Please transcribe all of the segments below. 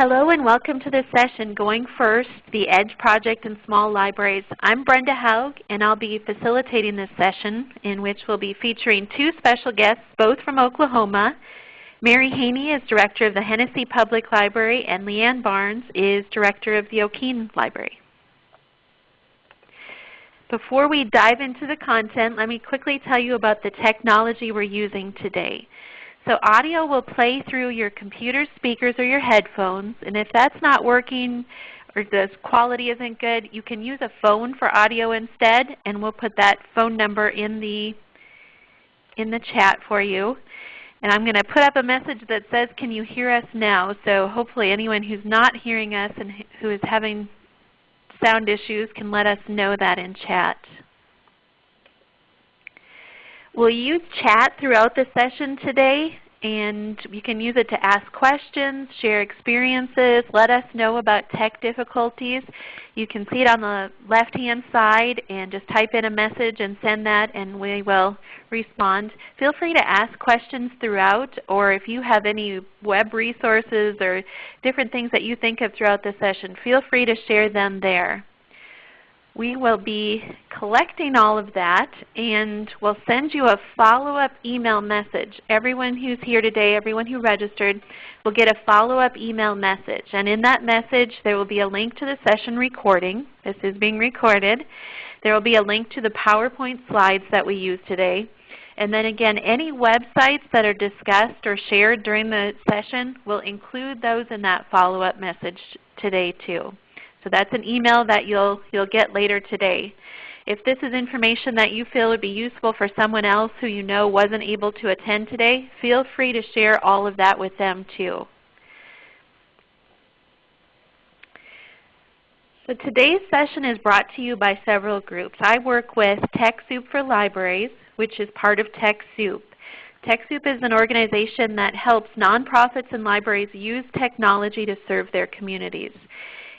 Hello and welcome to this session, Going First, the EDGE Project in Small Libraries. I'm Brenda Haug and I'll be facilitating this session in which we'll be featuring two special guests, both from Oklahoma. Mary Haney is Director of the Hennessy Public Library and Leanne Barnes is Director of the O'Keene Library. Before we dive into the content, let me quickly tell you about the technology we're using today. So audio will play through your computer speakers or your headphones, and if that's not working or the quality isn't good, you can use a phone for audio instead, and we'll put that phone number in the chat for you. And I'm going to put up a message that says, "Can you hear us now?" So hopefully anyone who's not hearing us and who is having sound issues can let us know that in chat. We'll use chat throughout the session today, and you can use it to ask questions, share experiences, let us know about tech difficulties. You can see it on the left-hand side and just type in a message and send that and we will respond. Feel free to ask questions throughout, or if you have any web resources or different things that you think of throughout the session, feel free to share them there. We will be collecting all of that and we'll send you a follow-up email message. Everyone who's here today, everyone who registered, will get a follow-up email message. And in that message there will be a link to the session recording. This is being recorded. There will be a link to the PowerPoint slides that we use today. And then again, any websites that are discussed or shared during the session, we'll include those in that follow-up message today too. So that's an email that you'll get later today. If this is information that you feel would be useful for someone else who you know wasn't able to attend today, feel free to share all of that with them too. So today's session is brought to you by several groups. I work with TechSoup for Libraries, which is part of TechSoup. TechSoup is an organization that helps nonprofits and libraries use technology to serve their communities.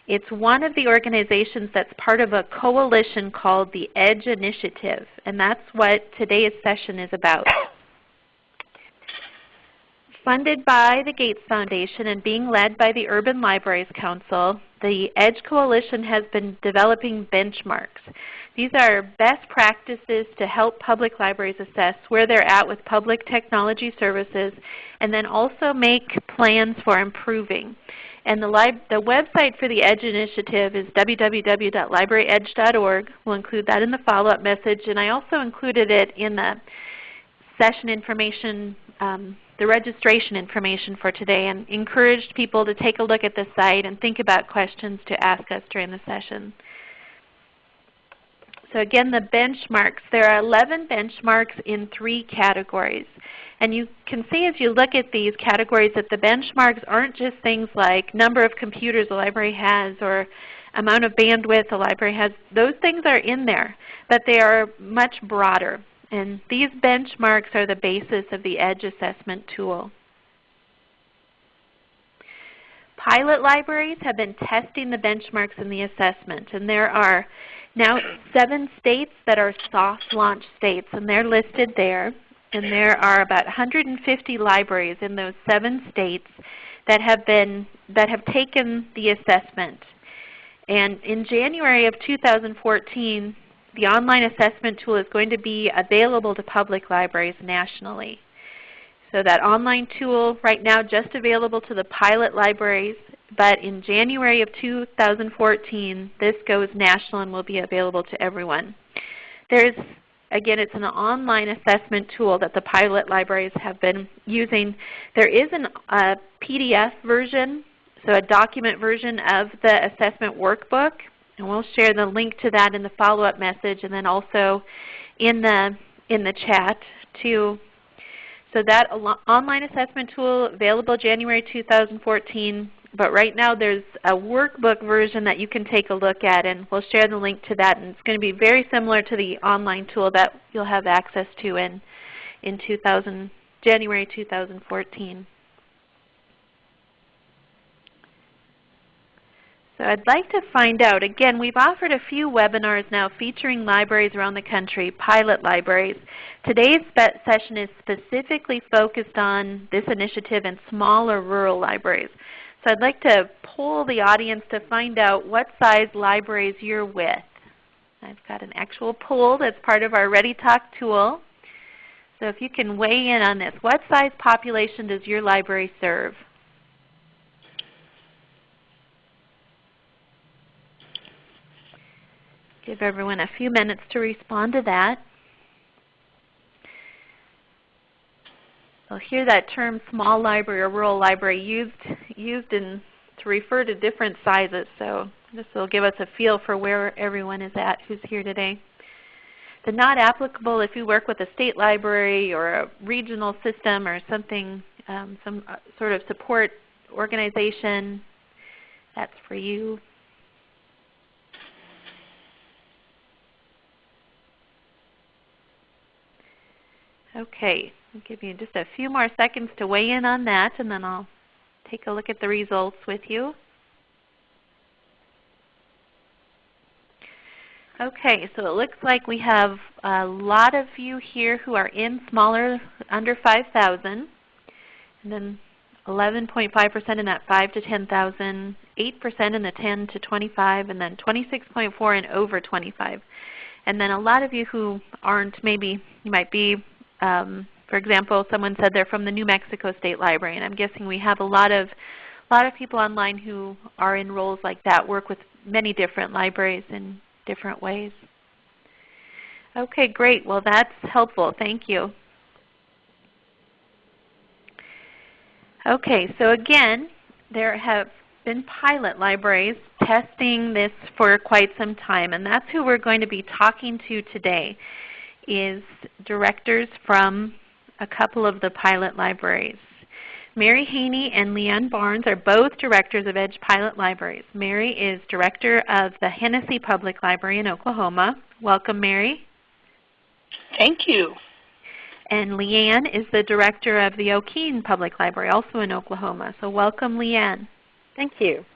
It's one of the organizations that's part of a coalition called the EDGE Initiative, and that's what today's session is about. Funded by the Gates Foundation and being led by the Urban Libraries Council, the EDGE Coalition has been developing benchmarks. These are best practices to help public libraries assess where they're at with public technology services and then also make plans for improving. And the website for the EDGE Initiative is www.libraryedge.org. We'll include that in the follow-up message, and I also included it in the session information, the registration information for today, and encouraged people to take a look at the site and think about questions to ask us during the session. So again, the benchmarks. There are 11 benchmarks in 3 categories. And you can see as you look at these categories that the benchmarks aren't just things like number of computers a library has or amount of bandwidth a library has. Those things are in there, but they are much broader. And these benchmarks are the basis of the EDGE assessment tool. Pilot libraries have been testing the benchmarks in the assessment, and there are now 7 states that are soft launch states, and they're listed there. And there are about 150 libraries in those 7 states that have taken the assessment. And in January of 2014, the online assessment tool is going to be available to public libraries nationally. So that online tool right now just available to the pilot libraries, but in January of 2014, this goes national and will be available to everyone. Again, it's an online assessment tool that the pilot libraries have been using. There is a PDF version, so a document version of the assessment workbook, and we'll share the link to that in the follow-up message and then also in the chat too. So that online assessment tool available January 2014. But right now there's a workbook version that you can take a look at, and we'll share the link to that. And it's going to be very similar to the online tool that you'll have access to in January 2014. So I'd like to find out, again, we've offered a few webinars now featuring libraries around the country, pilot libraries. Today's session is specifically focused on this initiative in smaller rural libraries. So I'd like to poll the audience to find out what size libraries you're with. I've got an actual poll that's part of our ReadyTalk tool. So if you can weigh in on this, what size population does your library serve? Give everyone a few minutes to respond to that. You'll hear that term small library or rural library used to refer to different sizes. So this will give us a feel for where everyone is at who's here today. The not applicable if you work with a state library or a regional system or something, some sort of support organization. That's for you. Okay, I'll give you just a few more seconds to weigh in on that, and then I'll take a look at the results with you. Okay, so it looks like we have a lot of you here who are in smaller, under 5,000, and then 11.5% in that 5 to 10,000, 8% in the 10 to 25, and then 26.4% in over 25. And then a lot of you who aren't, maybe you might be, for example, someone said they're from the New Mexico State Library, and I'm guessing we have a lot of people online who are in roles like that, work with many different libraries in different ways. Okay, great. Well, that's helpful. Thank you. Okay, so again, there have been pilot libraries testing this for quite some time, and that's who we're going to be talking to today, is directors from a couple of the pilot libraries. Mary Haney and Leanne Barnes are both directors of EDGE Pilot Libraries. Mary is director of the Hennessy Public Library in Oklahoma. Welcome, Mary. Thank you. And Leanne is the director of the O'Keene Public Library, also in Oklahoma. So welcome, Leanne. Thank you.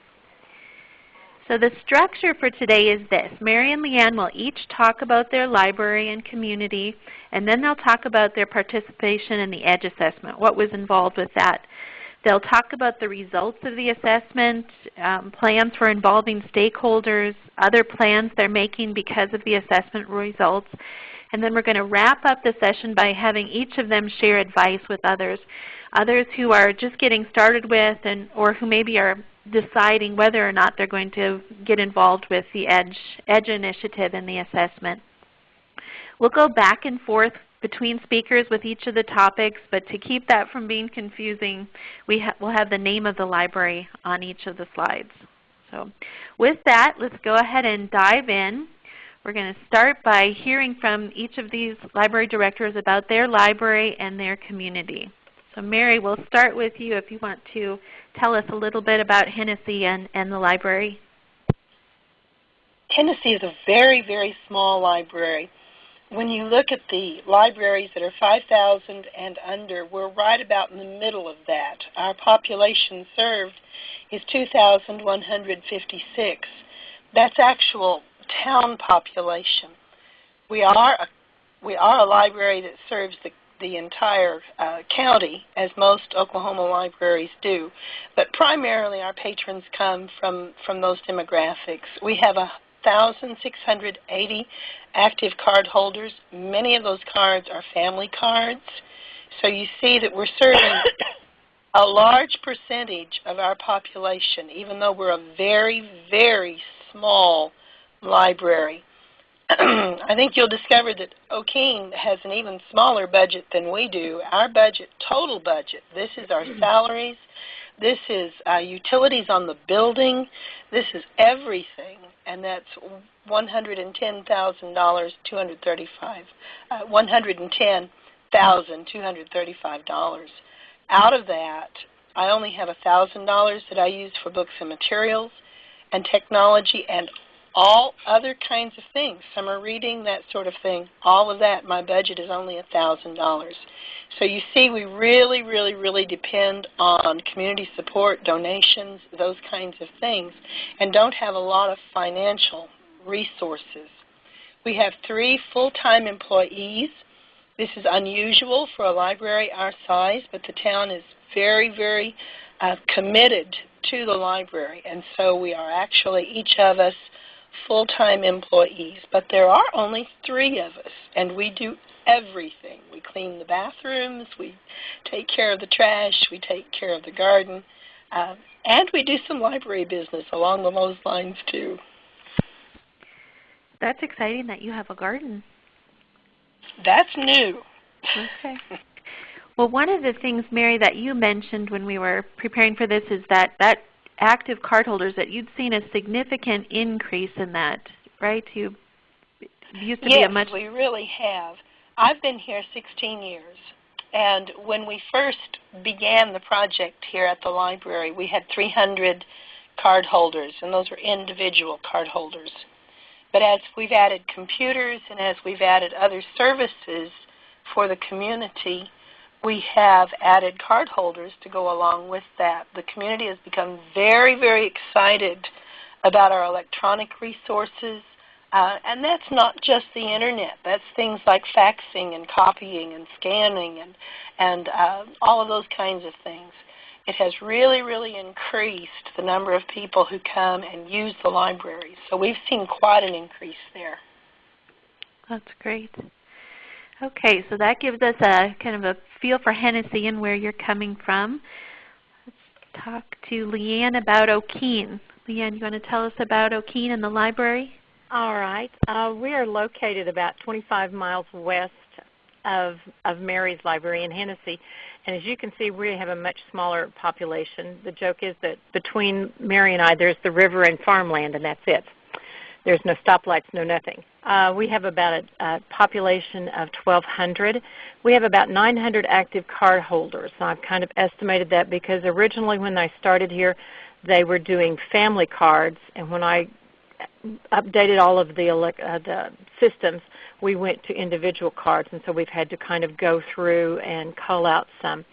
So the structure for today is this. Mary and Leanne will each talk about their library and community, and then they'll talk about their participation in the EDGE assessment, what was involved with that. They'll talk about the results of the assessment, plans for involving stakeholders, other plans they're making because of the assessment results. And then we're going to wrap up the session by having each of them share advice with others who are just getting started with or who maybe are deciding whether or not they're going to get involved with the EDGE initiative and the assessment. We'll go back and forth between speakers with each of the topics, but to keep that from being confusing, we'll have the name of the library on each of the slides. So with that, let's go ahead and dive in. We're going to start by hearing from each of these library directors about their library and their community. So Mary, we'll start with you if you want to tell us a little bit about Hennessy and the library. Hennessy is a very, very small library. When you look at the libraries that are 5,000 and under, we're right about in the middle of that. Our population served is 2,156. That's actual town population. We are a library that serves the entire county, as most Oklahoma libraries do, but primarily our patrons come from those demographics. We have 1,680 active card holders. Many of those cards are family cards, so you see that we're serving a large percentage of our population, even though we're a very, very small library. I think you'll discover that O'Keene has an even smaller budget than we do. Our budget, total budget, this is our salaries, this is utilities on the building, this is everything, and that's $110,235. Out of that, I only have $1,000 that I use for books and materials and technology and all other kinds of things, summer reading, that sort of thing. All of that, my budget is only $1,000. So you see, we really, really, really depend on community support, donations, those kinds of things, and don't have a lot of financial resources. We have 3 full-time employees. This is unusual for a library our size, but the town is very, very committed to the library. And so we are actually, each of us, full-time employees. But there are only 3 of us, and we do everything. We clean the bathrooms, we take care of the trash, we take care of the garden, and we do some library business along those lines too. That's exciting that you have a garden. That's new. Okay. Well, one of the things, Mary, that you mentioned when we were preparing for this is that active cardholders, that you'd seen a significant increase in that, right? You used to be a much... Yes, we really have. I've been here 16 years, and when we first began the project here at the library, we had 300 card holders, and those were individual card holders. But as we've added computers and as we've added other services for the community, we have added card holders to go along with that. The community has become very, very excited about our electronic resources. And that's not just the Internet. That's things like faxing and copying and scanning and all of those kinds of things. It has really, really increased the number of people who come and use the library. So we've seen quite an increase there. That's great. Okay, so that gives us a kind of a feel for Hennessy and where you're coming from. Let's talk to Leanne about O'Keene. Leanne, you want to tell us about O'Keene and the library? All right. We are located about 25 miles west of Mary's Library in Hennessy. And as you can see, we have a much smaller population. The joke is that between Mary and I, there's the river and farmland, and that's it. There's no stoplights, no nothing. We have about a population of 1,200. We have about 900 active card holders. I've kind of estimated that because originally when I started here, they were doing family cards, and when I updated all of the systems, we went to individual cards, and so we've had to kind of go through and cull out some.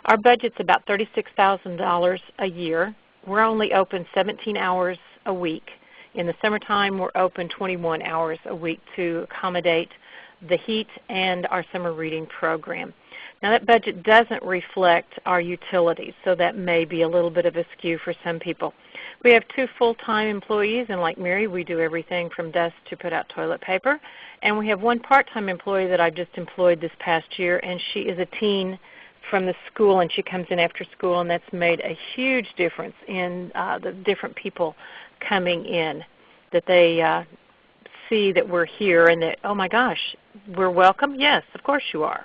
Our budget's about $36,000 a year. We're only open 17 hours a week. In the summertime, we're open 21 hours a week to accommodate the heat and our summer reading program. Now, that budget doesn't reflect our utilities, so that may be a little bit of a skew for some people. We have 2 full-time employees, and like Mary, we do everything from dust to put out toilet paper. And we have 1 part-time employee that I just employed this past year, and she is a teen from the school, and she comes in after school, and that's made a huge difference in the different people coming in, that they see that we're here and that, oh my gosh, we're welcome? Yes, of course you are.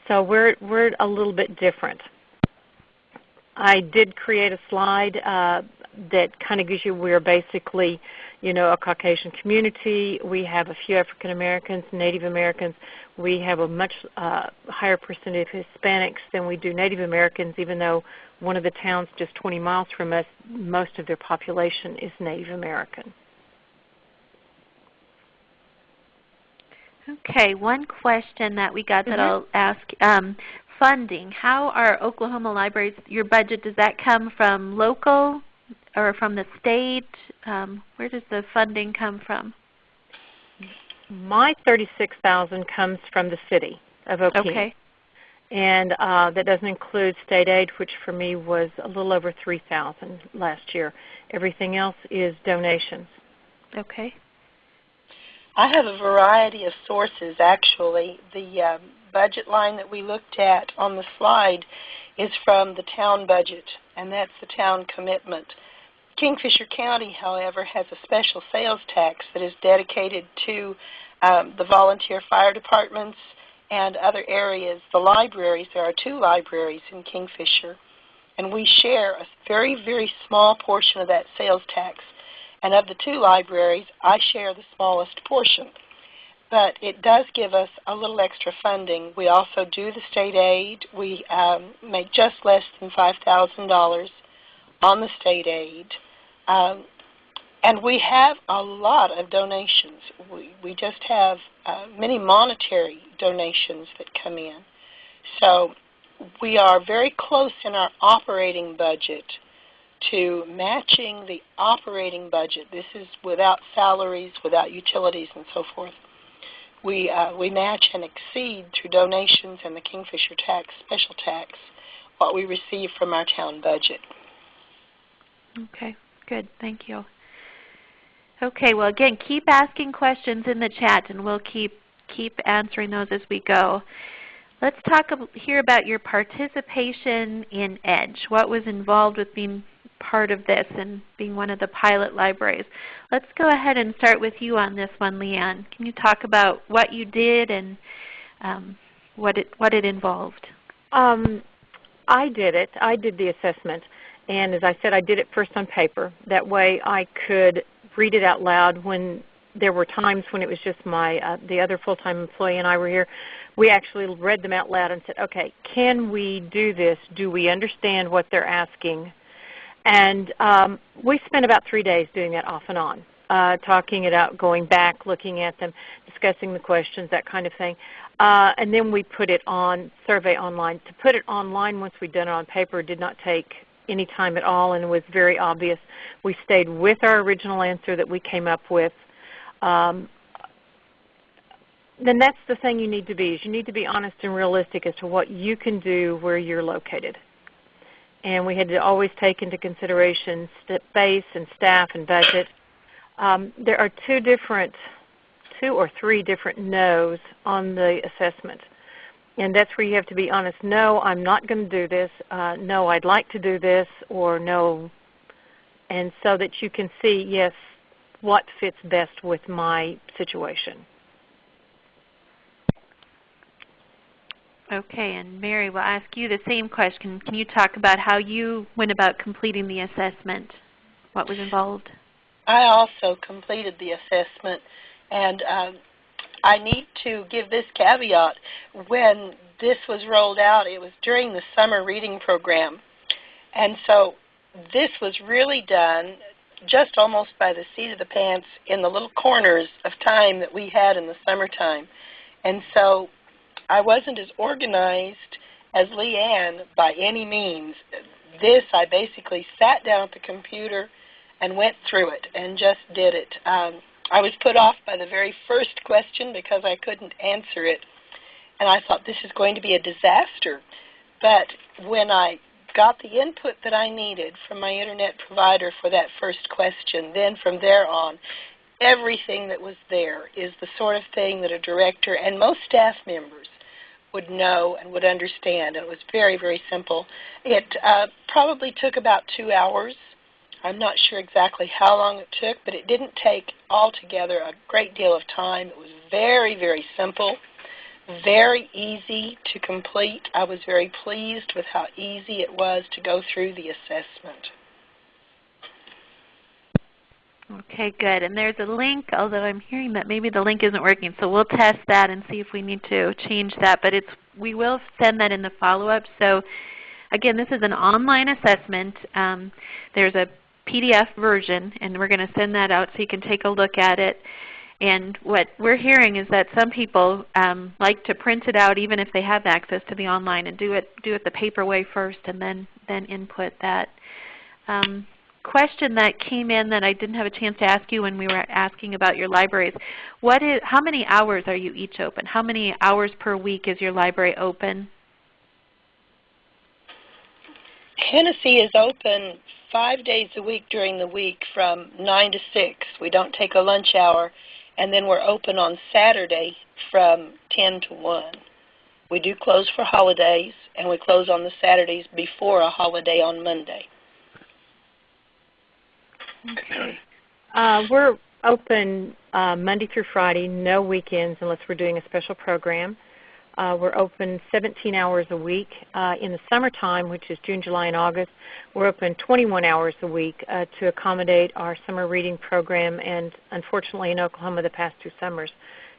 So we're a little bit different. I did create a slide that kind of gives you we're basically, a Caucasian community. We have a few African Americans, Native Americans. We have a much higher percentage of Hispanics than we do Native Americans, even though one of the towns just 20 miles from us, most of their population is Native American. Okay, one question that we got that I'll ask, funding. How are Oklahoma libraries, your budget, does that come from local or from the state? Where does the funding come from? My $36,000 comes from the city of O'Keene. Okay. And that doesn't include state aid, which for me was a little over $3,000 last year. Everything else is donations. Okay. I have a variety of sources, actually. The budget line that we looked at on the slide is from the town budget, and that's the town commitment. Kingfisher County, however, has a special sales tax that is dedicated to the volunteer fire departments and other areas. The libraries, there are 2 libraries in Kingfisher, and we share a very, very small portion of that sales tax. And of the 2 libraries, I share the smallest portion. But it does give us a little extra funding. We also do the state aid. We make just less than $5,000 on the state aid. And we have a lot of donations. We just have many monetary donations that come in. So we are very close in our operating budget to matching the operating budget. This is without salaries, without utilities, and so forth. We match and exceed through donations and the Kingfisher tax, special tax, what we receive from our town budget. Okay, good. Thank you. Okay, well, again, keep asking questions in the chat, and we'll keep answering those as we go. Let's talk here about your participation in EDGE. What was involved with being part of this and being one of the pilot libraries? Let's go ahead and start with you on this one, Leanne. Can you talk about what you did and what it involved? I did it. I did the assessment. And as I said, I did it first on paper. That way I could read it out loud when there were times when it was just the other full-time employee and I were here. We actually read them out loud and said, okay, can we do this? Do we understand what they're asking? And we spent about 3 days doing that off and on, talking it out, going back, looking at them, discussing the questions, that kind of thing. And then we put it on Survey Online. To put it online once we'd done it on paper did not take any time at all, and it was very obvious. We stayed with our original answer that we came up with. Then that's the thing you need to be, is you need to be honest and realistic as to what you can do where you're located. And we had to always take into consideration space and staff and budget. There are two or three different no's on the assessment. And that's where you have to be honest. No, I'm not going to do this. No, I'd like to do this, or no. And so that you can see, yes, what fits best with my situation. Okay, and Mary, we'll ask you the same question. Can you talk about how you went about completing the assessment? What was involved? I also completed the assessment, and I need to give this caveat. When this was rolled out, it was during the summer reading program, and so this was really done just almost by the seat of the pants in the little corners of time that we had in the summertime. And so I wasn't as organized as Leanne by any means. This, I basically sat down at the computer and went through it and just did it. I was put off by the very first question because I couldn't answer it, and I thought this is going to be a disaster. But when I got the input that I needed from my internet provider for that first question, then from there on, everything that was there is the sort of thing that a director and most staff members would know and would understand. And it was very, very simple. It probably took about 2 hours. I'm not sure exactly how long it took, but it didn't take altogether a great deal of time. It was very, very simple, very easy to complete. I was very pleased with how easy it was to go through the assessment. Okay, good. And there's a link, although I'm hearing that maybe the link isn't working, so we'll test that and see if we need to change that. But we will send that in the follow-up. So again, this is an online assessment. There's a PDF version, and we're going to send that out so you can take a look at it. And what we're hearing is that some people like to print it out even if they have access to the online and do it the paper way first and then input that. Question that came in that I didn't have a chance to ask you when we were asking about your libraries. How many hours are you each open? How many hours per week is your library open? Hennessy is open 5 days a week during the week from 9 to 6. We don't take a lunch hour, and then we're open on Saturday from 10 to 1. We do close for holidays, and we close on the Saturdays before a holiday on Monday. Okay. We're open Monday through Friday, no weekends unless we're doing a special program. We're open 17 hours a week. In the summertime, which is June, July, and August, we're open 21 hours a week to accommodate our summer reading program. And unfortunately in Oklahoma, the past 2 summers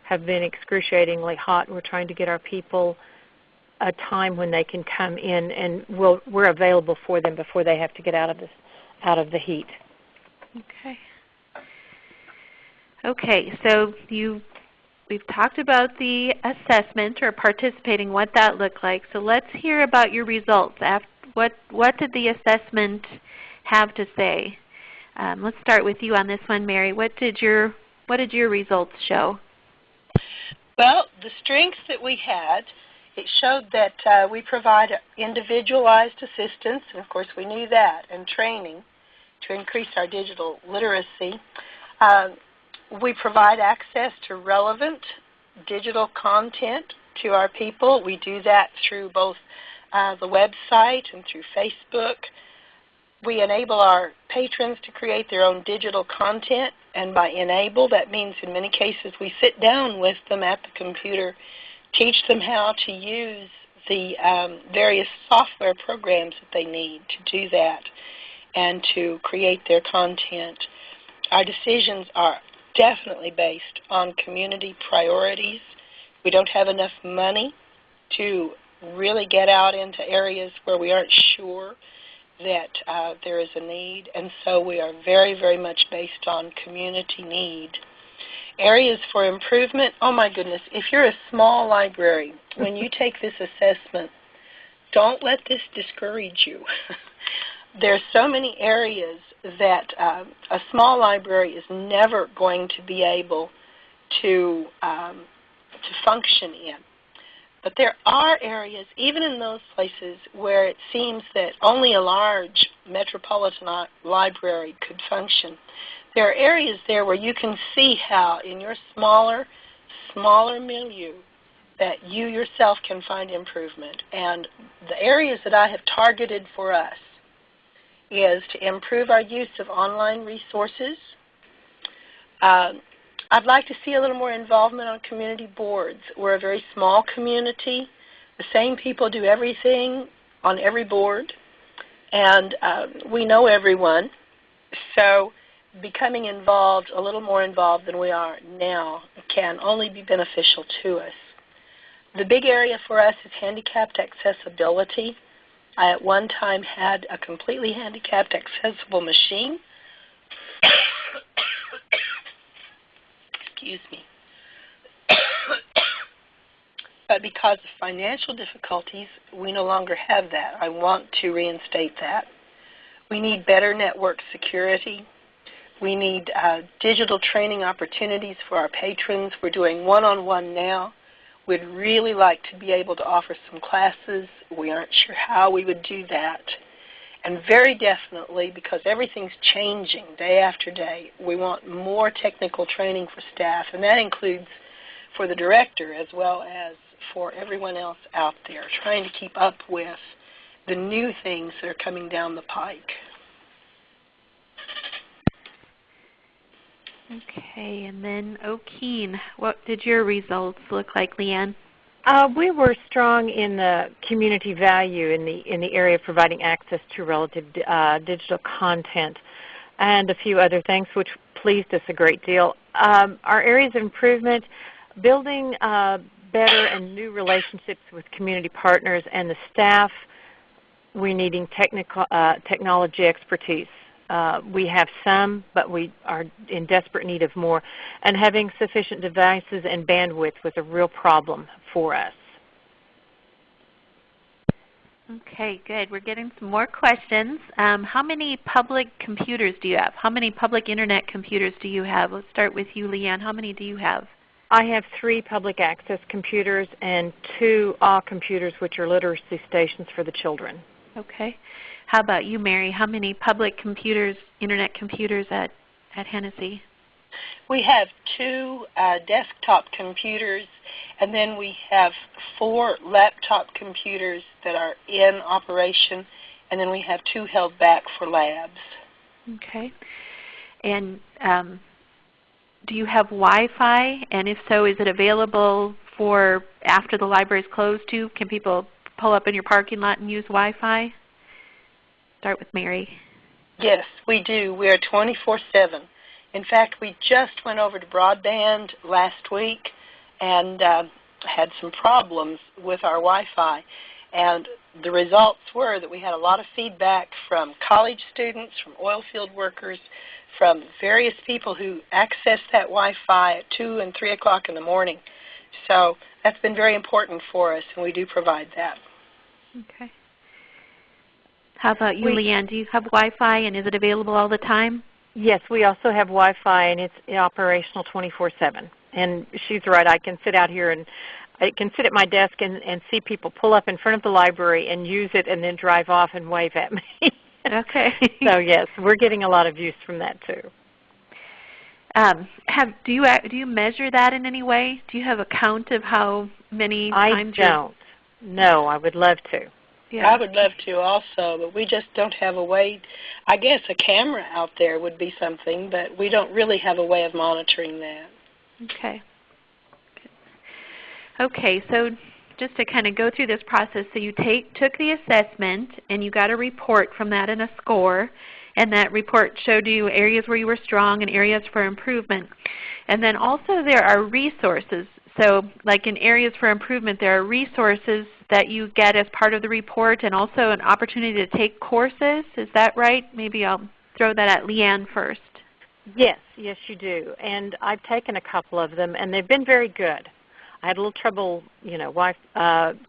have been excruciatingly hot. We're trying to get our people a time when they can come in, and we're available for them before they have to get out of the heat. Okay. Okay, so we've talked about the assessment or participating, what that looked like. So let's hear about your results. What did the assessment have to say? Let's start with you on this one, Mary. What did your results show? Well, the strengths that we had, it showed that we provide individualized assistance, and of course we knew that, and training. to increase our digital literacy. We provide access to relevant digital content to our people. We do that through both the website and through Facebook. We enable our patrons to create their own digital content, and by enable, that means in many cases we sit down with them at the computer, teach them how to use the various software programs that they need to do that and to create their content. Our decisions are definitely based on community priorities. We don't have enough money to really get out into areas where we aren't sure that there is a need, and so we are very, very much based on community need. Areas for improvement, oh my goodness, if you're a small library, when you take this assessment, don't let this discourage you. There's so many areas that a small library is never going to be able to function in. But there are areas, even in those places, where it seems that only a large metropolitan library could function. There are areas there where you can see how in your smaller milieu that you yourself can find improvement. And the areas that I have targeted for us is to improve our use of online resources. I'd like to see a little more involvement on community boards. We're a very small community. The same people do everything on every board, and we know everyone. So becoming involved, a little more involved than we are now, can only be beneficial to us. The big area for us is handicapped accessibility. I at one time had a completely handicapped accessible machine. Excuse me. But because of financial difficulties, we no longer have that. I want to reinstate that. We need better network security. We need digital training opportunities for our patrons. We're doing one-on-one now. We'd really like to be able to offer some classes. We aren't sure how we would do that. And very definitely, because everything's changing day after day, we want more technical training for staff, and that includes for the director as well as for everyone else out there, trying to keep up with the new things that are coming down the pike. Okay, and then O'Keene, what did your results look like, Leanne? We were strong in the community value in the area of providing access to relative digital content and a few other things which pleased us a great deal. Our areas of improvement, building better and new relationships with community partners and the staff. We're needing technology expertise. We have some, but we are in desperate need of more. And having sufficient devices and bandwidth was a real problem for us. Okay, good. We're getting some more questions. How many public computers do you have? How many public internet computers do you have? Let's start with you, Leanne. How many do you have? I have 3 public access computers and 2 AW computers, which are literacy stations for the children. Okay. How about you, Mary? How many public computers, internet computers at Hennessy? We have 2 desktop computers, and then we have 4 laptop computers that are in operation, and then we have 2 held back for labs. Okay. And do you have Wi-Fi? And if so, is it available for after the library is closed too? Can people pull up in your parking lot and use Wi-Fi? Start with Mary. Yes, we do. We are 24/7. In fact, we just went over to broadband last week and had some problems with our Wi-Fi. And the results were that we had a lot of feedback from college students, from oil field workers, from various people who access that Wi-Fi at 2 and 3 o'clock in the morning. So that's been very important for us, and we do provide that. Okay. How about you, Leanne? Do you have Wi-Fi, and is it available all the time? Yes, we also have Wi-Fi, and it's operational 24/7. And she's right. I can sit out here and I can sit at my desk and see people pull up in front of the library and use it and then drive off and wave at me. Okay. So yes, we're getting a lot of use from that too. Do you measure that in any way? Do you have a count of how many times? I don't. No, I would love to. Yeah. I would love to also, but we just don't have a way. I guess a camera out there would be something, but we don't really have a way of monitoring that. Okay. Okay, so just to kind of go through this process, so you took the assessment and you got a report from that and a score, and that report showed you areas where you were strong and areas for improvement. And then also there are resources. So like in areas for improvement, there are resources that you get as part of the report and also an opportunity to take courses. Is that right? Maybe I'll throw that at Leanne first. Yes, yes you do. And I've taken a couple of them, and they've been very good. I had a little trouble,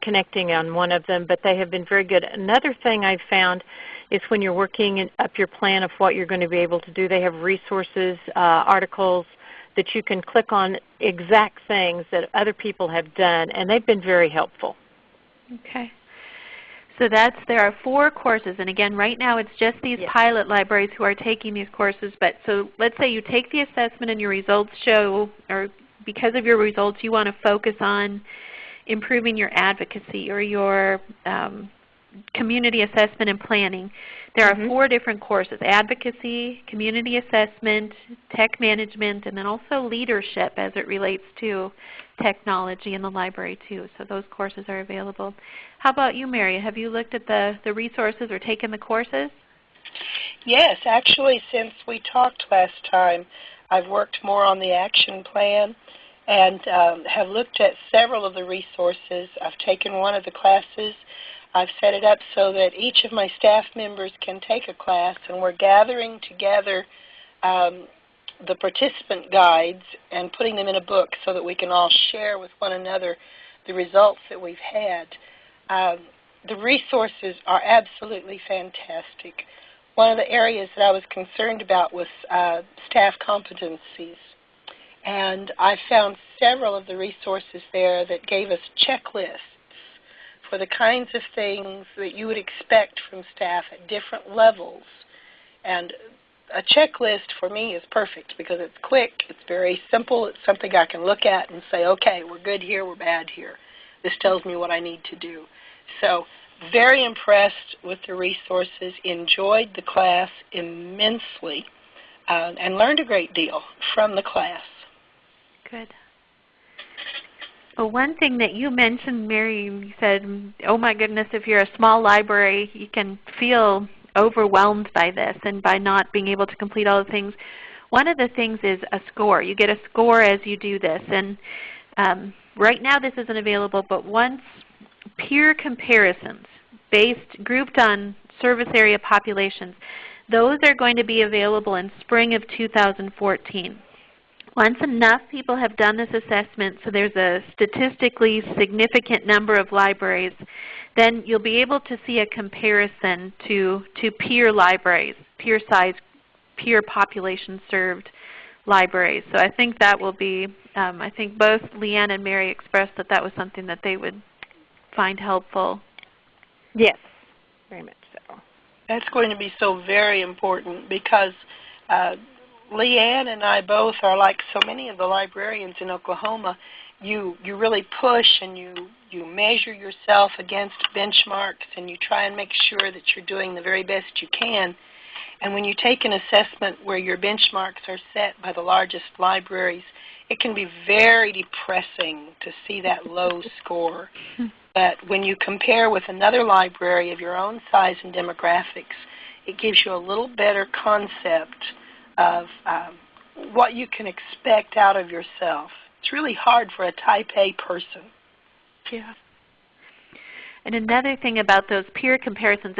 connecting on one of them, but they have been very good. Another thing I've found is when you're working up your plan of what you're going to be able to do, they have resources, articles that you can click on exact things that other people have done, and they've been very helpful. Okay. So there are 4 courses, and again, right now it's just these pilot libraries who are taking these courses. But so let's say you take the assessment and your results show, or because of your results, you want to focus on improving your advocacy or your community assessment and planning. There are 4 different courses: advocacy, community assessment, tech management, and then also leadership as it relates to technology in the library too. So those courses are available. How about you, Mary? Have you looked at the resources or taken the courses? Yes, actually, since we talked last time, I've worked more on the action plan and have looked at several of the resources. I've taken one of the classes. I've set it up so that each of my staff members can take a class, and we're gathering together the participant guides and putting them in a book so that we can all share with one another the results that we've had. The resources are absolutely fantastic. One of the areas that I was concerned about was staff competencies. And I found several of the resources there that gave us checklists for the kinds of things that you would expect from staff at different levels. And a checklist for me is perfect because it's quick, it's very simple, it's something I can look at and say, okay, we're good here, we're bad here. This tells me what I need to do. So very impressed with the resources, enjoyed the class immensely, and learned a great deal from the class. Good. Well, one thing that you mentioned, Mary, you said, oh my goodness, if you're a small library, you can feel overwhelmed by this and by not being able to complete all the things. One of the things is a score. You get a score as you do this. And right now this isn't available, but once peer comparisons grouped on service area populations, those are going to be available in spring of 2014. Once enough people have done this assessment, so there's a statistically significant number of libraries, then you'll be able to see a comparison to peer libraries, peer population served libraries. So I think that will be, I think both Leanne and Mary expressed that that was something that they would find helpful. Yes, very much so. That's going to be so very important because Leanne and I both are like so many of the librarians in Oklahoma. You really push and you measure yourself against benchmarks and you try and make sure that you're doing the very best you can. And when you take an assessment where your benchmarks are set by the largest libraries, it can be very depressing to see that low score. But when you compare with another library of your own size and demographics, it gives you a little better concept of what you can expect out of yourself. It's really hard for a type A person. Yeah. And another thing about those peer comparisons,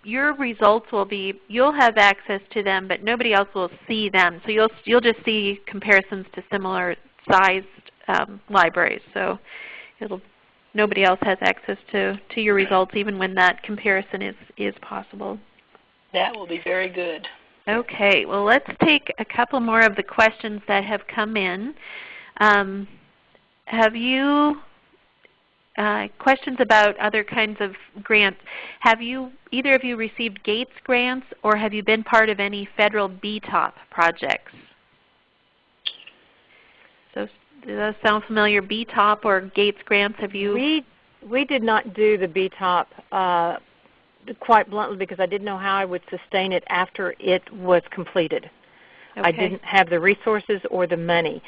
your results will be, you'll have access to them, but nobody else will see them. So you'll just see comparisons to similar sized libraries. So nobody else has access to your results, even when that comparison is possible. That will be very good. Okay, well let's take a couple more of the questions that have come in. Have you questions about other kinds of grants. Have you, either of you, received Gates grants, or have you been part of any federal BTOP projects? So, does that sound familiar? BTOP or Gates grants? Have you? We did not do the BTOP quite bluntly because I didn't know how I would sustain it after it was completed. Okay. I didn't have the resources or the money.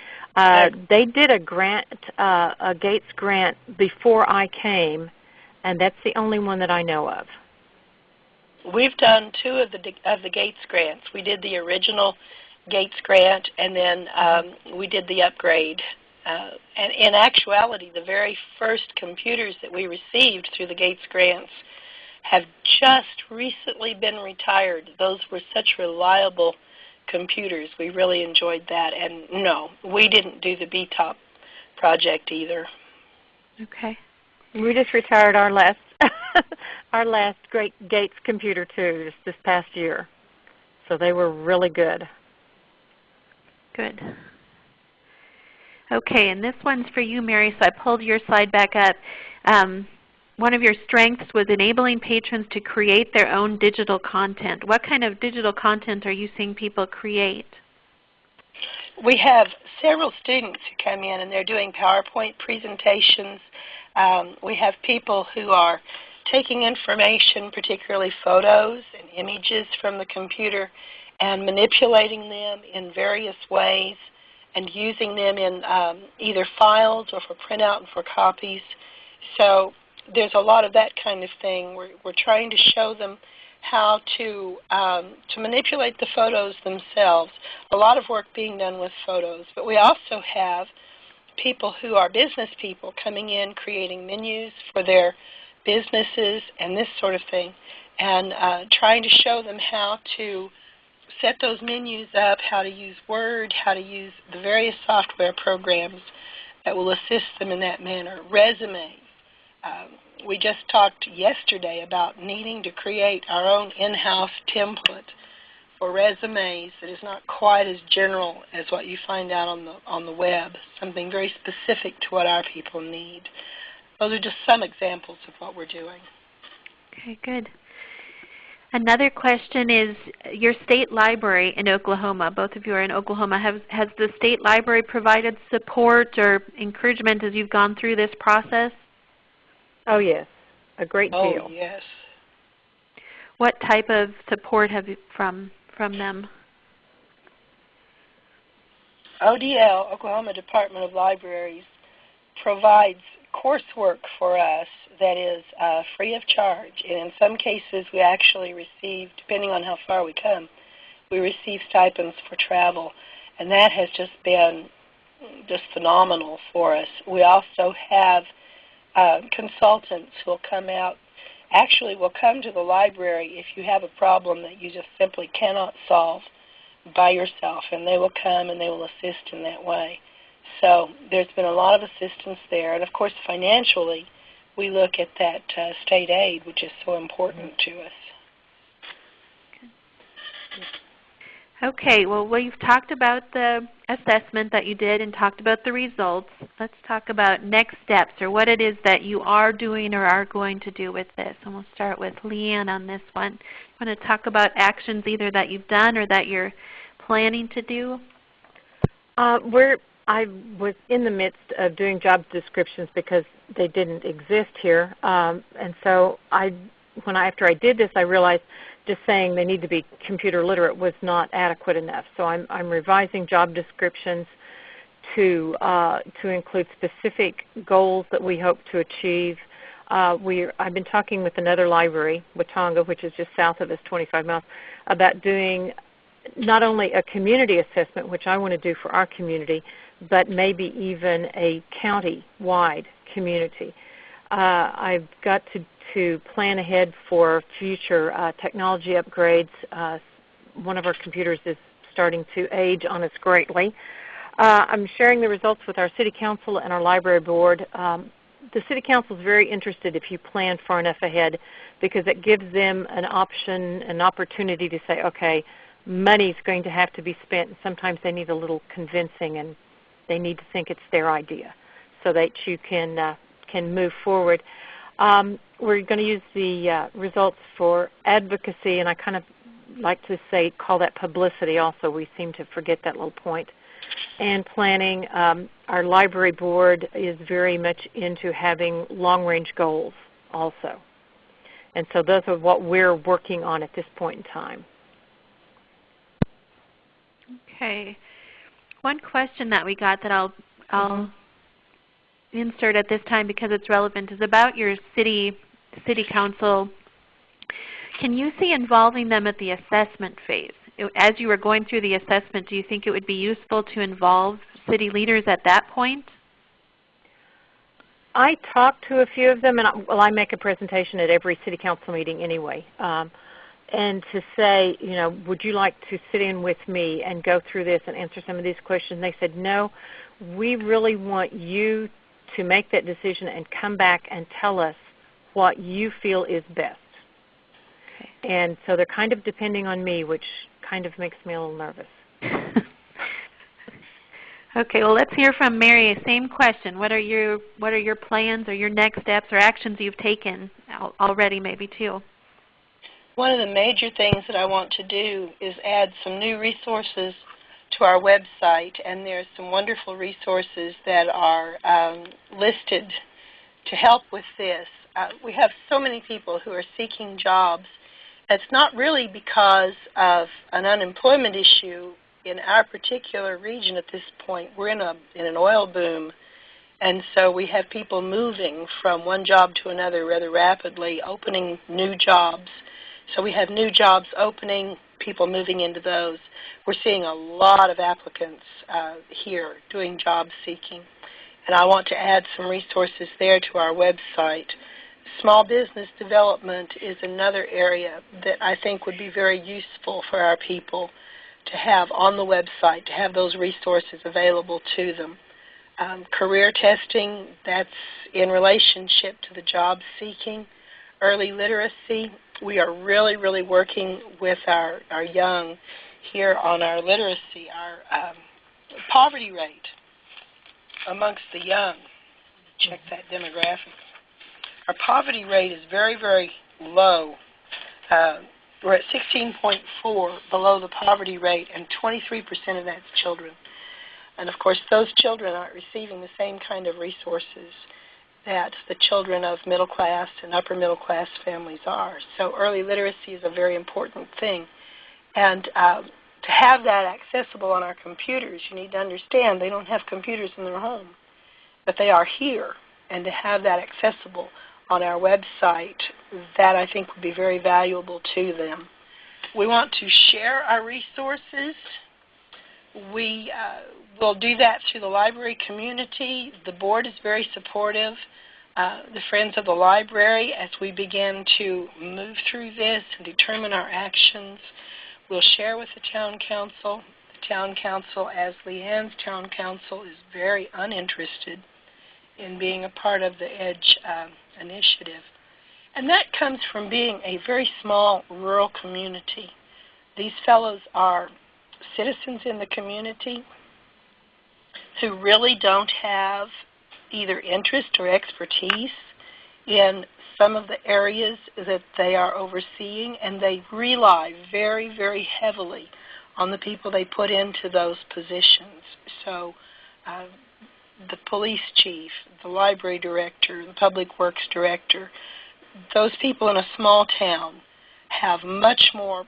They did a grant, a Gates grant before I came, and that's the only one that I know of. We've done 2 of the Gates grants. We did the original Gates grant, and then we did the upgrade. And in actuality, the very first computers that we received through the Gates grants have just recently been retired. Those were such reliable computers. We really enjoyed that. And no, we didn't do the BTOP project either. Okay. We just retired our last our last great Gates computer too, just this past year. So they were really good. Good. Okay, and this one's for you, Mary, so I pulled your slide back up. One of your strengths was enabling patrons to create their own digital content. What kind of digital content are you seeing people create? We have several students who come in and they're doing PowerPoint presentations. We have people who are taking information, particularly photos and images from the computer, and manipulating them in various ways and using them in either files or for printout and for copies. So there's a lot of that kind of thing. We're trying to show them how to manipulate the photos themselves. A lot of work being done with photos. But we also have people who are business people coming in, creating menus for their businesses and this sort of thing, and trying to show them how to set those menus up, how to use Word, how to use the various software programs that will assist them in that manner. Resumes. We just talked yesterday about needing to create our own in-house template for resumes that is not quite as general as what you find out on the web, something very specific to what our people need. Those are just some examples of what we're doing. Okay, good. Another question is your state library in Oklahoma. Both of you are in Oklahoma. Has the state library provided support or encouragement as you've gone through this process? Oh, yes, a great deal. Oh, yes. What type of support have you from them? ODL, Oklahoma Department of Libraries, provides coursework for us that is free of charge. And in some cases, we actually receive, depending on how far we come, we receive stipends for travel. And that has just been just phenomenal for us. We also have consultants who will come out, actually will come to the library if you have a problem that you just simply cannot solve by yourself, and they will come and they will assist in that way. So there's been a lot of assistance there. And, of course, financially, we look at that state aid, which is so important to us. Okay, well, we've talked about the assessment that you did and talked about the results. Let's talk about next steps, or what it is that you are doing or are going to do with this. And we'll start with Leanne on this one. You want to talk about actions either that you've done or that you're planning to do? I was in the midst of doing job descriptions because they didn't exist here. And so after I did this, I realized just saying they need to be computer literate was not adequate enough. So I'm revising job descriptions to include specific goals that we hope to achieve. I've been talking with another library, Watonga, which is just south of us, 25 miles, about doing not only a community assessment, which I want to do for our community, but maybe even a county-wide community. I've got to plan ahead for future technology upgrades. One of our computers is starting to age on us greatly. I'm sharing the results with our City Council and our Library Board. The City Council is very interested if you plan far enough ahead, because it gives them an option, an opportunity to say, okay, money's going to have to be spent, and sometimes they need a little convincing, and they need to think it's their idea, so that you can can move forward. We're going to use the results for advocacy, and I kind of like to say call that publicity also. We seem to forget that little point. And planning, our library board is very much into having long-range goals also. And so those are what we're working on at this point in time. Okay. One question that we got that I'll insert at this time because it's relevant is about your city council. Can you see involving them at the assessment phase? As you were going through the assessment, do you think it would be useful to involve city leaders at that point? I talked to a few of them, and I make a presentation at every city council meeting anyway. And to say, you know, would you like to sit in with me and go through this and answer some of these questions? And they said, no, we really want you to make that decision and come back and tell us what you feel is best. Okay. And so they're kind of depending on me, which kind of makes me a little nervous. Okay, well, let's hear from Mary. Same question. What are your plans or your next steps or actions you've taken already maybe too? One of the major things that I want to do is add some new resources to our website, and there's some wonderful resources that are listed to help with this. We have so many people who are seeking jobs. It's not really because of an unemployment issue in our particular region at this point. We're in an oil boom, and so we have people moving from one job to another rather rapidly, opening new jobs. So we have new jobs opening, people moving into those. We're seeing a lot of applicants here doing job seeking, and I want to add some resources there to our website. Small business development is another area that I think would be very useful for our people to have on the website, to have those resources available to them. Career testing, that's in relationship to the job seeking. Early literacy, we are really, really working with our young here on our literacy. Our poverty rate amongst the young, check that demographic. Our poverty rate is very, very low. We're at 16.4 below the poverty rate, and 23% of that's children. And of course, those children aren't receiving the same kind of resources that the children of middle class and upper middle class families are. So early literacy is a very important thing. And to have that accessible on our computers, you need to understand they don't have computers in their home, but they are here. And to have that accessible on our website, that I think would be very valuable to them. We want to share our resources. We will do that through the library community. The board is very supportive. The Friends of the Library, as we begin to move through this and determine our actions, we'll share with the town council. The town council, as Leanne's town council, is very uninterested in being a part of the EDGE initiative. And that comes from being a very small rural community. These fellows are citizens in the community who really don't have either interest or expertise in some of the areas that they are overseeing, and they rely very, very heavily on the people they put into those positions. So the police chief, the library director, the public works director, those people in a small town have much more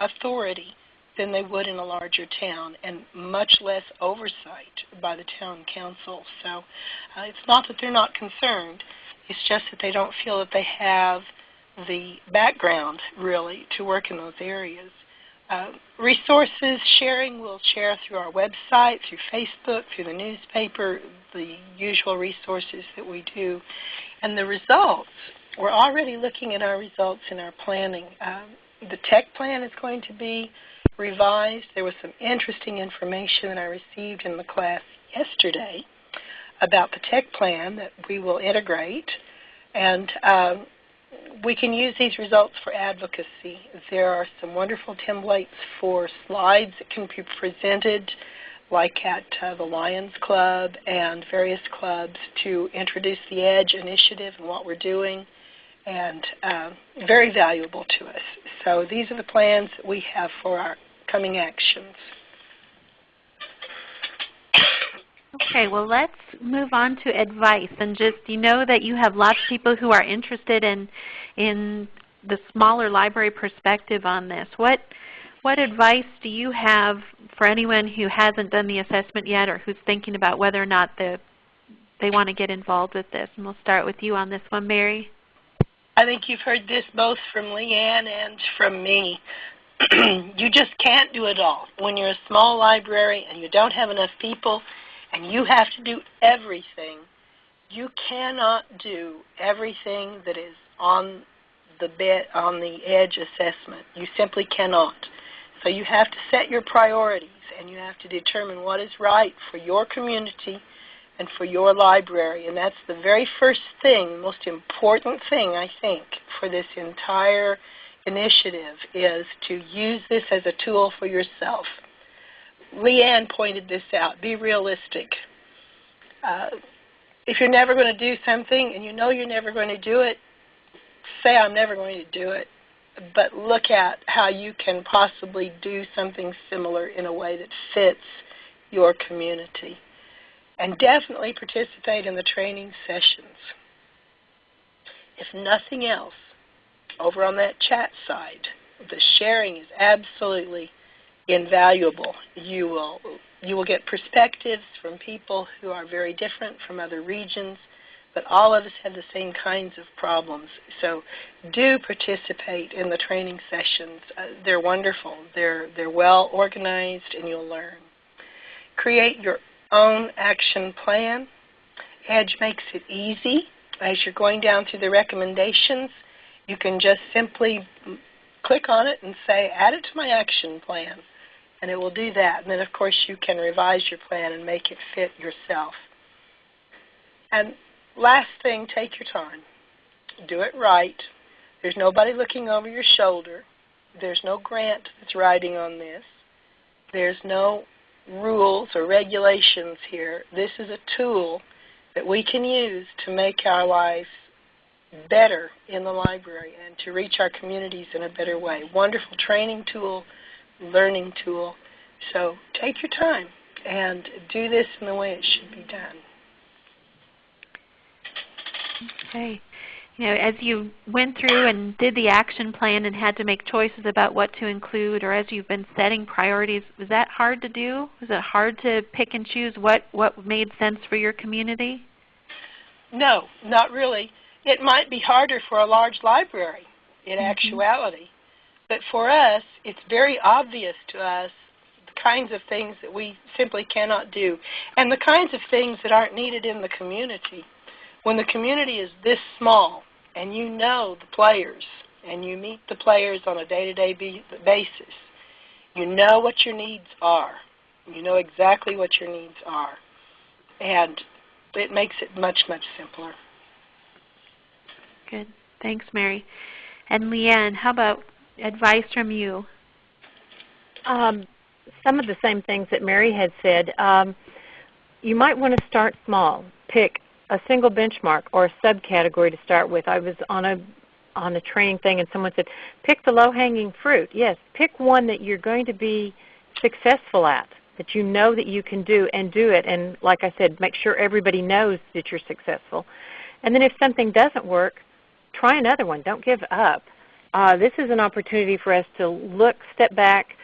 authority than they would in a larger town, and much less oversight by the town council. So it's not that they're not concerned, it's just that they don't feel that they have the background, really, to work in those areas. Resources sharing, we'll share through our website, through Facebook, through the newspaper, the usual resources that we do. And the results, we're already looking at our results in our planning. The tech plan is going to be revised. There was some interesting information that I received in the class yesterday about the tech plan that we will integrate. And we can use these results for advocacy. There are some wonderful templates for slides that can be presented like at the Lions Club and various clubs, to introduce the EDGE initiative and what we're doing, and very valuable to us. So these are the plans that we have for our coming actions. Okay, well, let's move on to advice. And just, you know that you have lots of people who are interested in the smaller library perspective on this. What advice do you have for anyone who hasn't done the assessment yet or who's thinking about whether or not they want to get involved with this? And we'll start with you on this one, Mary. I think you've heard this both from Leanne and from me. You just can't do it all. When you're a small library and you don't have enough people and you have to do everything, you cannot do everything that is on the EDGE assessment. You simply cannot. So you have to set your priorities, and you have to determine what is right for your community and for your library. And that's the very first thing, most important thing, I think, for this entire initiative, is to use this as a tool for yourself. Leanne pointed this out. Be realistic. If you're never going to do something and you know you're never going to do it, say, I'm never going to do it. But look at how you can possibly do something similar in a way that fits your community. And definitely participate in the training sessions. If nothing else, over on that chat side, the sharing is absolutely invaluable. You will get perspectives from people who are very different from other regions, but all of us have the same kinds of problems. So do participate in the training sessions. They're wonderful. They're well organized, and you'll learn. Create your own action plan. EDGE makes it easy. As you're going down through the recommendations, you can just simply click on it and say, add it to my action plan, and it will do that. And then, of course, you can revise your plan and make it fit yourself. And last thing, take your time. Do it right. There's nobody looking over your shoulder. There's no grant that's riding on this. There's no rules or regulations here. This is a tool that we can use to make our lives better in the library and to reach our communities in a better way. Wonderful training tool, learning tool. So take your time and do this in the way it should be done. Okay. You know, as you went through and did the action plan and had to make choices about what to include, or as you've been setting priorities, was that hard to do? Was it hard to pick and choose what made sense for your community? No, not really. It might be harder for a large library in actuality, but for us, it's very obvious to us the kinds of things that we simply cannot do and the kinds of things that aren't needed in the community. When the community is this small and you know the players and you meet the players on a day-to-day basis, you know what your needs are. You know exactly what your needs are. And it makes it much, much simpler. Good. Thanks, Mary. And Leanne, how about advice from you? Some of the same things that Mary had said. You might want to start small. Pick a single benchmark or a subcategory to start with. I was on a training thing and someone said, pick the low-hanging fruit. Yes, pick one that you're going to be successful at, that you know that you can do, and do it. And like I said, make sure everybody knows that you're successful. And then if something doesn't work, try another one. Don't give up. This is an opportunity for us to step back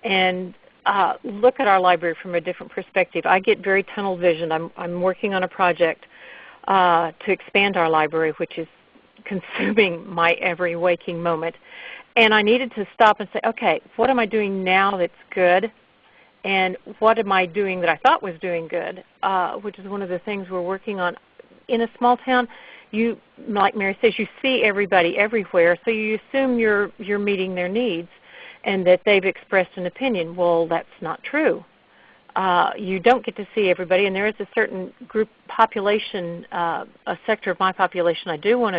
and look at our library from a different perspective. I get very tunnel vision. I'm working on a project to expand our library, which is consuming my every waking moment. And I needed to stop and say, okay, what am I doing now that's good? And what am I doing that I thought was doing good, which is one of the things we're working on. In a small town, you, like Mary says, you see everybody everywhere, so you assume you're meeting their needs and that they've expressed an opinion. Well, that's not true. You don't get to see everybody, and there is a certain group population, a sector of my population I do want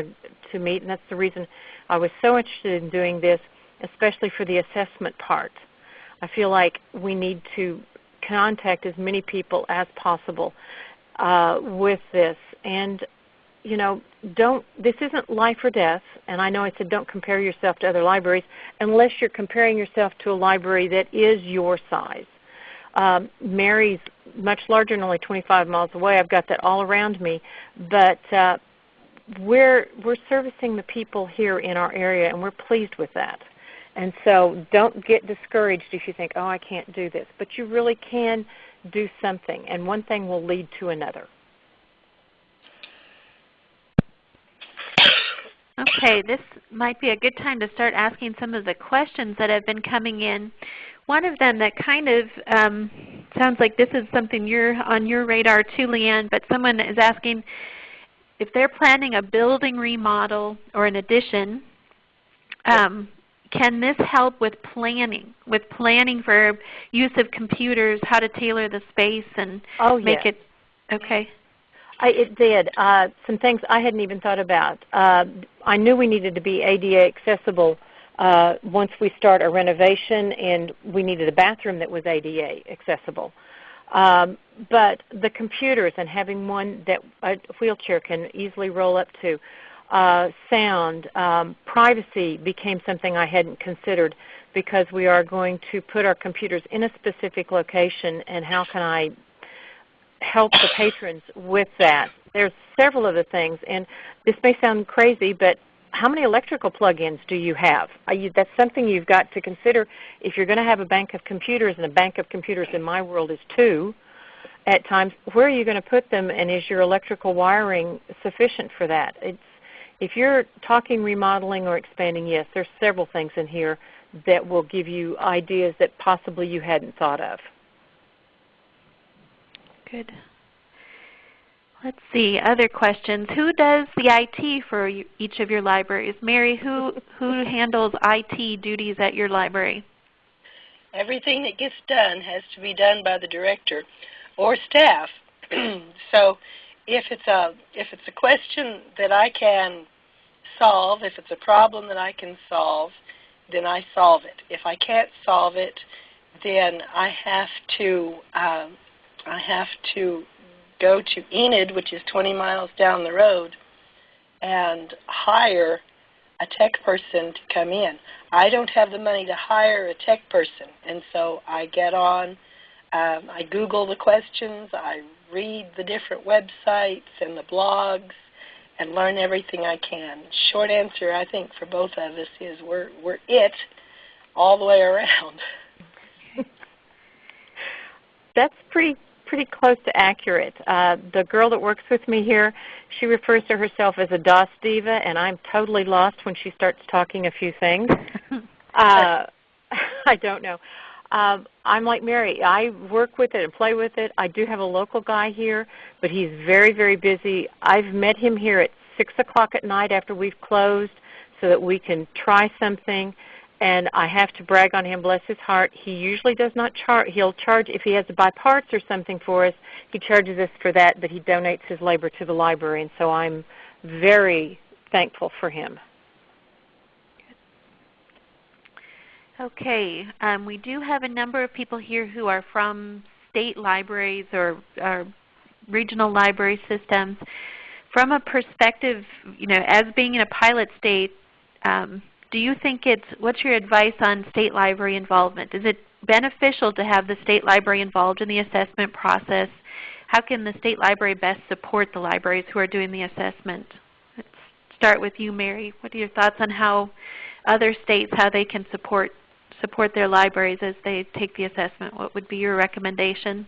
to meet, and that's the reason I was so interested in doing this, especially for the assessment part. I feel like we need to contact as many people as possible with this. And, you know, this isn't life or death, and I know I said don't compare yourself to other libraries unless you're comparing yourself to a library that is your size. Mary's much larger and only 25 miles away. I've got that all around me, but we're servicing the people here in our area, and we're pleased with that. And so don't get discouraged if you think, oh, I can't do this. But you really can do something, and one thing will lead to another. Okay, this might be a good time to start asking some of the questions that have been coming in. One of them that kind of sounds like this is something you're on your radar too, Leanne, but someone is asking if they're planning a building remodel or an addition, can this help with planning for use of computers, how to tailor the space and make it, okay? It did. Some things I hadn't even thought about. I knew we needed to be ADA accessible once we start a renovation, and we needed a bathroom that was ADA accessible. But the computers and having one that a wheelchair can easily roll up to, sound, privacy became something I hadn't considered because we are going to put our computers in a specific location, and how can I help the patrons with that? There's several other things, and this may sound crazy, but how many electrical plug-ins do you have? That's something you've got to consider if you're going to have a bank of computers, and a bank of computers in my world is 2 at times. Where are you going to put them, and is your electrical wiring sufficient for that? If you're talking remodeling or expanding, yes, there's several things in here that will give you ideas that possibly you hadn't thought of. Good. Let's see, other questions. Who does the IT for each of your libraries? Mary, who handles IT duties at your library? Everything that gets done has to be done by the director or staff. So if it's a question that I can solve, if it's a problem that I can solve, then I solve it. If I can't solve it, then I have to go to Enid, which is 20 miles down the road, and hire a tech person to come in. I don't have the money to hire a tech person, and so I get on, I Google the questions, I read the different websites and the blogs, and learn everything I can. Short answer, I think, for both of us is we're it all the way around. That's pretty close to accurate. The girl that works with me here, she refers to herself as a DOS diva, and I'm totally lost when she starts talking a few things. I don't know. I'm like Mary. I work with it and play with it. I do have a local guy here, but he's very, very busy. I've met him here at 6 o'clock at night after we've closed so that we can try something. And I have to brag on him, bless his heart. He usually does not charge. He'll charge if he has to buy parts or something for us. He charges us for that, but he donates his labor to the library, and so I'm very thankful for him. Okay. We do have a number of people here who are from state libraries or regional library systems. From a perspective, as being in a pilot state, do you think what's your advice on state library involvement? Is it beneficial to have the state library involved in the assessment process? How can the state library best support the libraries who are doing the assessment? Let's start with you, Mary. What are your thoughts on how other states, how they can support their libraries as they take the assessment? What would be your recommendation?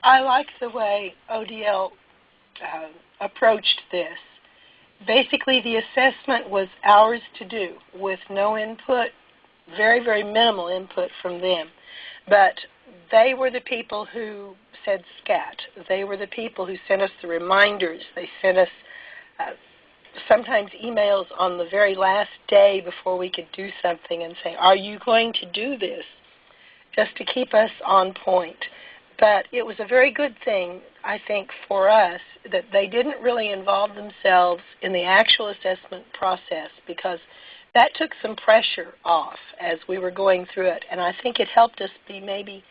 I like the way ODL approached this. Basically, the assessment was ours to do with no input, very, very minimal input from them. But they were the people who said scat. They were the people who sent us the reminders. They sent us sometimes emails on the very last day before we could do something and say, are you going to do this? Just to keep us on point. But it was a very good thing, I think, for us that they didn't really involve themselves in the actual assessment process, because that took some pressure off as we were going through it. And I think it helped us be maybe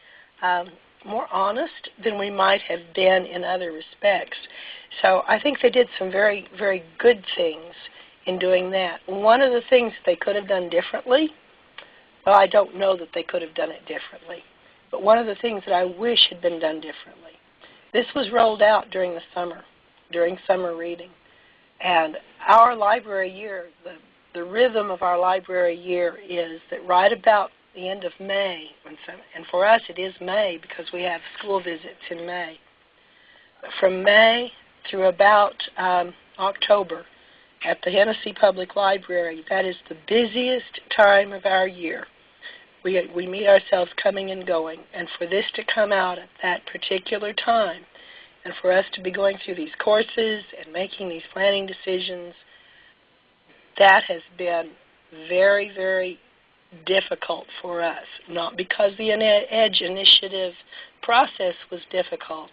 more honest than we might have been in other respects. So I think they did some very, very good things in doing that. One of the things they could have done differently, well, I don't know that they could have done it differently, but one of the things that I wish had been done differently, this was rolled out during the summer, during summer reading. And our library year, the rhythm of our library year is that right about the end of May, and for us it is May because we have school visits in May. From May through about October at the Hennessy Public Library, that is the busiest time of our year. We meet ourselves coming and going, and for this to come out at that particular time, and for us to be going through these courses and making these planning decisions, that has been very, very difficult for us. Not because the EDGE initiative process was difficult,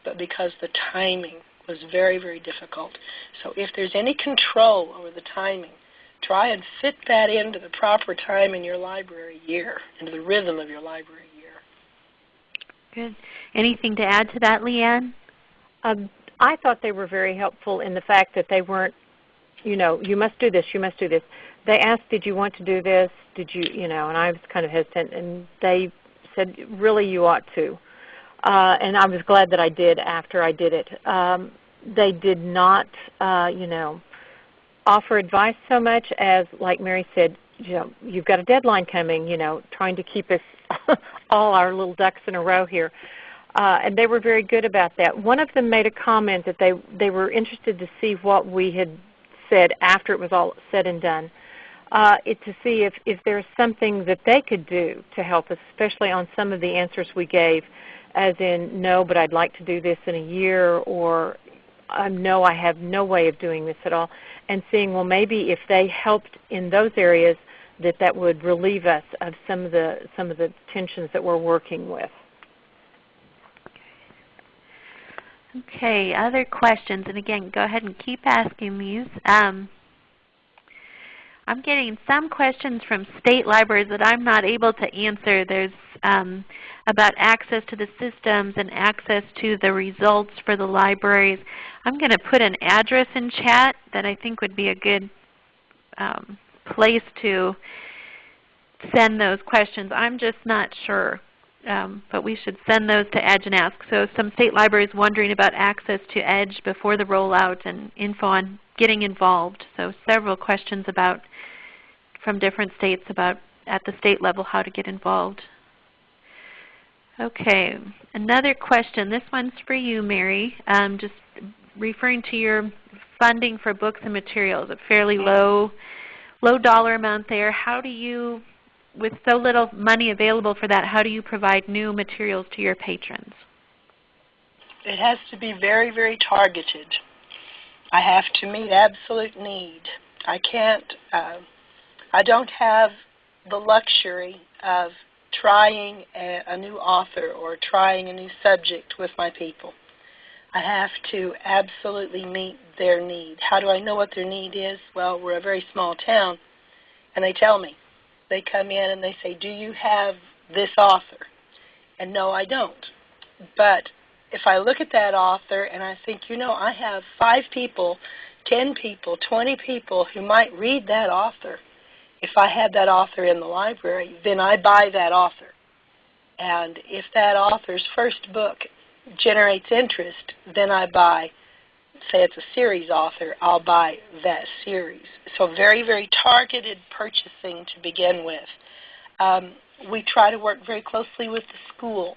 but because the timing was very, very difficult. So if there's any control over the timing, try and fit that into the proper time in your library year, into the rhythm of your library year. Good. Anything to add to that, Leanne? I thought they were very helpful in the fact that they weren't, you know, you must do this, you must do this. They asked, did you want to do this? Did you, you know, and I was kind of hesitant, and they said, really, you ought to. And I was glad that I did after I did it. They did not, you know, offer advice so much as, like Mary said, you know, you've got a deadline coming, you know, trying to keep us all our little ducks in a row here. And they were very good about that. One of them made a comment that they were interested to see what we had said after it was all said and done, to see if there's something that they could do to help us, especially on some of the answers we gave, as in, no, but I'd like to do this in a year, or no, I have no way of doing this at all, and seeing, well, maybe if they helped in those areas, that would relieve us of some of the tensions that we're working with. Okay, other questions, and again, go ahead and keep asking these. I'm getting some questions from state libraries that I'm not able to answer. There's about access to the systems and access to the results for the libraries. I'm going to put an address in chat that I think would be a good place to send those questions. I'm just not sure. But we should send those to EDGE and ask. So some state libraries wondering about access to EDGE before the rollout and info on getting involved. So several questions about from different states about at the state level how to get involved. Okay, another question. This one's for you, Mary. Just referring to your funding for books and materials, a fairly low dollar amount there. How do you, with so little money available for that, how do you provide new materials to your patrons? It has to be very, very targeted. I have to meet absolute need. I can't, I don't have the luxury of trying a new author or trying a new subject with my people. I have to absolutely meet their need. How do I know what their need is? Well, we're a very small town, and they tell me. They come in and they say, do you have this author? And no, I don't. But if I look at that author and I think, you know, I have 5 people, 10 people, 20 people who might read that author. If I have that author in the library, then I buy that author. And if that author's first book generates interest, then I buy, say it's a series author, I'll buy that series. So very, very targeted purchasing to begin with. We try to work very closely with the school.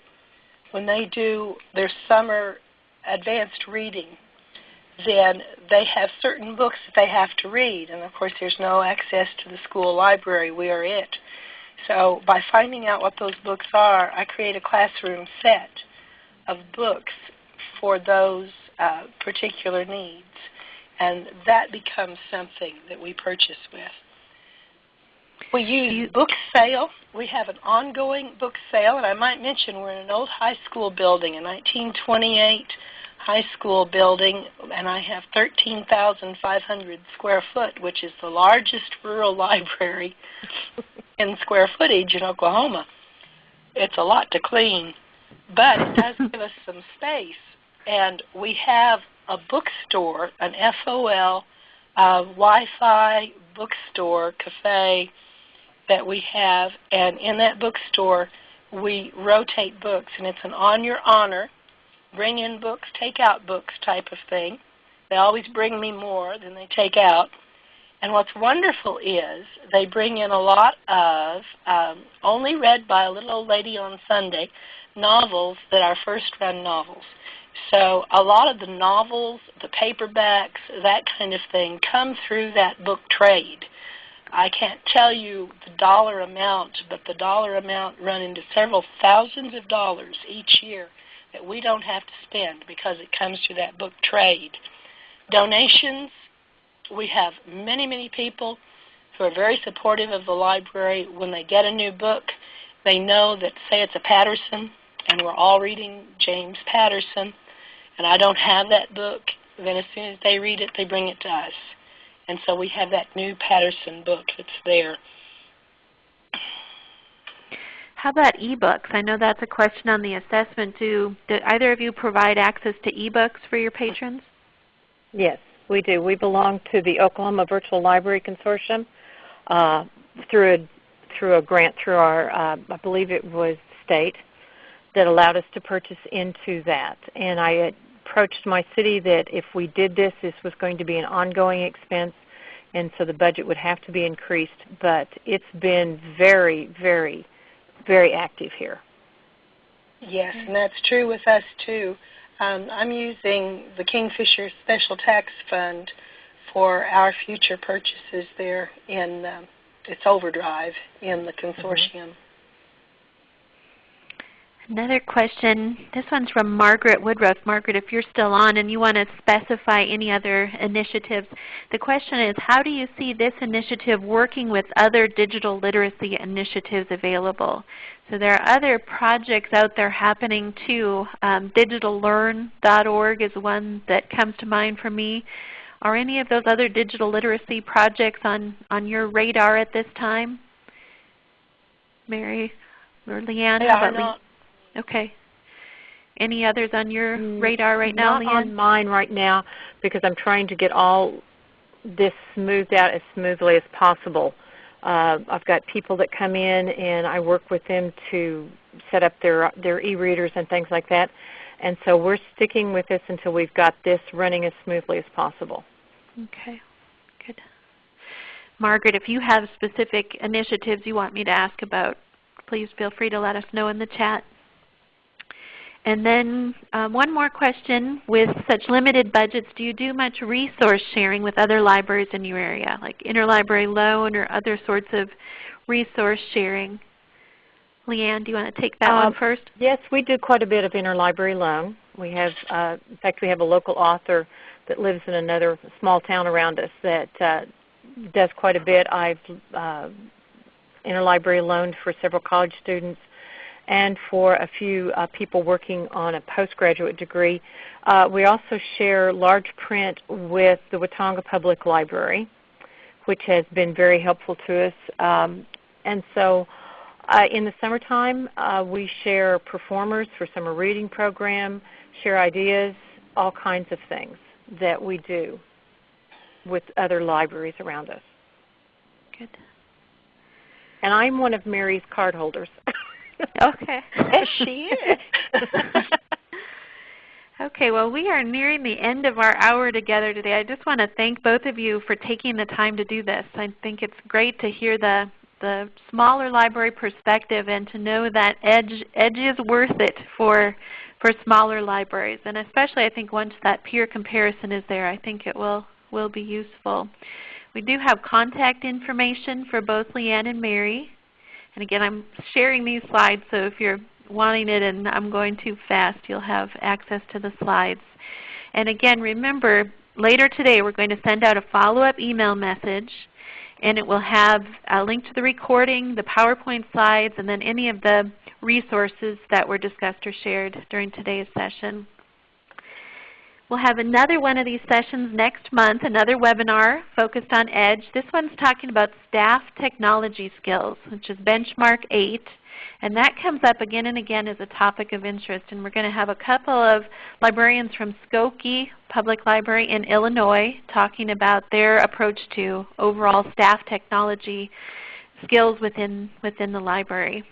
When they do their summer advanced reading, then they have certain books that they have to read. And, of course, there's no access to the school library. We are it. So by finding out what those books are, I create a classroom set of books for those particular needs. And that becomes something that we purchase with. We use book sale. We have an ongoing book sale, and I might mention we're in an old high school building, a 1928 high school building, and I have 13,500 square foot, which is the largest rural library in square footage in Oklahoma. It's a lot to clean. but it does give us some space. And we have a bookstore, an FOL, Wi-Fi bookstore, cafe that we have. And in that bookstore, we rotate books. And it's an on your honor, bring in books, take out books type of thing. They always bring me more than they take out. And what's wonderful is they bring in a lot of only read by a little old lady on Sunday novels that are first-run novels. So a lot of the novels, the paperbacks, that kind of thing come through that book trade. I can't tell you the dollar amount, but the dollar amount run into several thousands of dollars each year that we don't have to spend because it comes through that book trade. Donations, we have many, many people who are very supportive of the library. When they get a new book, they know that, say it's a Patterson, and we're all reading James Patterson, and I don't have that book, then as soon as they read it, they bring it to us. And so we have that new Patterson book that's there. How about e-books? I know that's a question on the assessment. Do either of you provide access to e-books for your patrons? Yes, we do. We belong to the Oklahoma Virtual Library Consortium through a grant through our, I believe it was state, that allowed us to purchase into that. And I approached my city that if we did this, this was going to be an ongoing expense, and so the budget would have to be increased. But it's been very, very, very active here. Yes, and that's true with us too. I'm using the Kingfisher Special Tax Fund for our future purchases there in its overdrive in the consortium. Another question, this one's from Margaret Woodruff. Margaret, if you're still on and you want to specify any other initiatives, the question is, how do you see this initiative working with other digital literacy initiatives available? So there are other projects out there happening too. DigitalLearn.org is one that comes to mind for me. Are any of those other digital literacy projects on your radar at this time? Mary or Leanne? They are not. Okay. Any others on your radar right now, Leanne? Not on mine right now, because I'm trying to get all this smoothed out as smoothly as possible. I've got people that come in, and I work with them to set up their e-readers and things like that. And so we're sticking with this until we've got this running as smoothly as possible. Okay, good. Margaret, if you have specific initiatives you want me to ask about, please feel free to let us know in the chat. And then one more question. With such limited budgets, do you do much resource sharing with other libraries in your area, like interlibrary loan or other sorts of resource sharing? Leanne, do you want to take that one first? Yes, we do quite a bit of interlibrary loan. We have, in fact, we have a local author that lives in another small town around us that does quite a bit. I've interlibrary loaned for several college students and for a few people working on a postgraduate degree. We also share large print with the Watonga Public Library, which has been very helpful to us. And so in the summertime, we share performers for summer reading program, share ideas, all kinds of things that we do with other libraries around us. Good. And I'm one of Mary's card holders. Okay. Yes, she is. Okay, well, we are nearing the end of our hour together today. I just want to thank both of you for taking the time to do this. I think it's great to hear the smaller library perspective and to know that Edge is worth it for smaller libraries. And especially I think once that peer comparison is there, I think it will be useful. We do have contact information for both Leanne and Mary. And again, I'm sharing these slides, so if you're wanting it and I'm going too fast, you'll have access to the slides. And again, remember, later today we're going to send out a follow-up email message, and it will have a link to the recording, the PowerPoint slides, and then any of the resources that were discussed or shared during today's session. We'll have another one of these sessions next month, another webinar focused on EDGE. This one's talking about staff technology skills, which is Benchmark 8. And that comes up again and again as a topic of interest. And we're going to have a couple of librarians from Skokie Public Library in Illinois talking about their approach to overall staff technology skills within the library.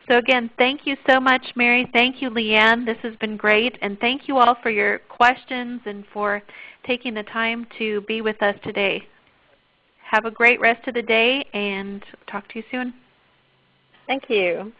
So again, thank you so much, Mary. Thank you, Leanne. This has been great. And thank you all for your questions and for taking the time to be with us today. Have a great rest of the day, and talk to you soon. Thank you.